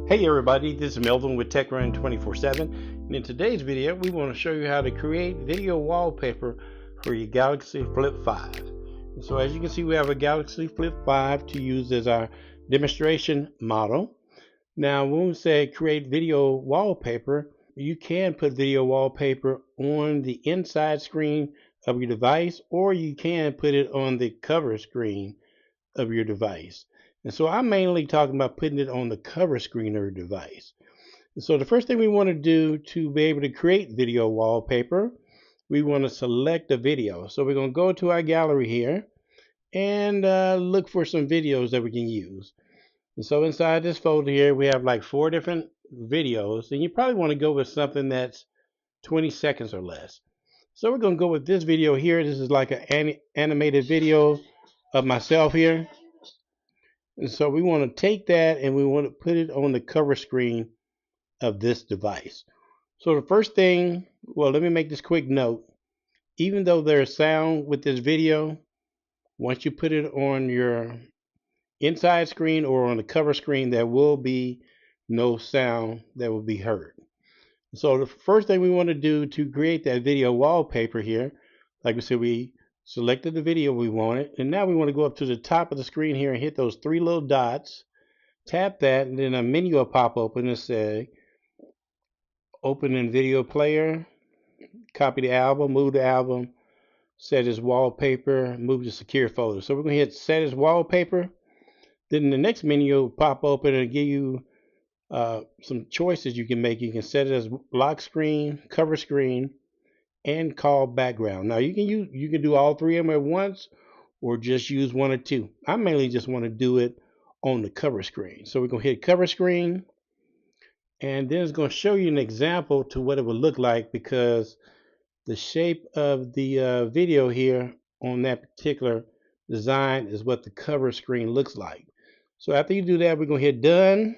Hey everybody, this is Melvin with TechRun 24/7, and in today's video we want to show you how to create video wallpaper for your Galaxy Flip 5. And so as you can see, we have a Galaxy Flip 5 to use as our demonstration model. Now when we say create video wallpaper, you can put video wallpaper on the inside screen of your device, or you can put it on the cover screen of your device. And so I'm mainly talking about putting it on the cover screen of your device. And so the first thing we want to do to be able to create video wallpaper, we want to select a video. So we're going to go to our gallery here and look for some videos that we can use. And so inside this folder here, we have like 4 different videos, and you probably want to go with something that's 20 seconds or less. So we're going to go with this video here. This is like an animated video of myself here. And so we want to take that and we want to put it on the cover screen of this device. So the first thing, well, let me make this quick note. Even though there's sound with this video, once you put it on your inside screen or on the cover screen, there will be no sound that will be heard. So the first thing we want to do to create that video wallpaper here, like we said, we selected the video we wanted, and now we want to go up to the top of the screen here and hit those 3 little dots, tap that, and then a menu will pop open and say open in video player, copy the album, move the album, set as wallpaper, move to secure folder. So we're going to hit set as wallpaper. Then the next menu will pop open and give you some choices you can make. You can set it as lock screen, cover screen, and call background. Now you can do all 3 of them at once, or just use 1 or 2. I mainly just want to do it on the cover screen. So we're going to hit cover screen, and then it's going to show you an example to what it would look like, because the shape of the video here on that particular design is what the cover screen looks like. So after you do that, we're going to hit done.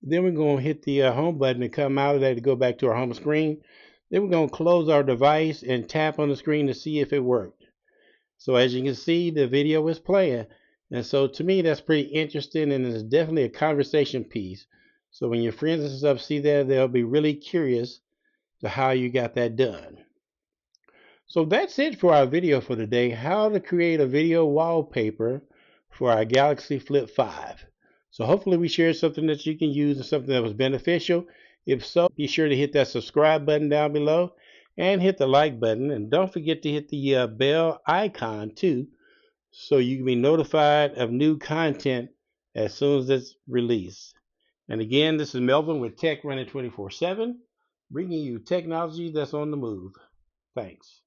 Then we're going to hit the home button and come out of that to go back to our home screen. Then we're going to close our device and tap on the screen to see if it worked. So as you can see, the video is playing. And so to me, that's pretty interesting, and it's definitely a conversation piece. So when your friends and stuff see that, they'll be really curious to how you got that done. So that's it for our video for today, how to create a video wallpaper for our Galaxy Flip 5. So hopefully we shared something that you can use and something that was beneficial. If so, be sure to hit that subscribe button down below and hit the like button. And don't forget to hit the bell icon too, so you can be notified of new content as soon as it's released. And again, this is Melvin with TechRun 24/7, bringing you technology that's on the move. Thanks.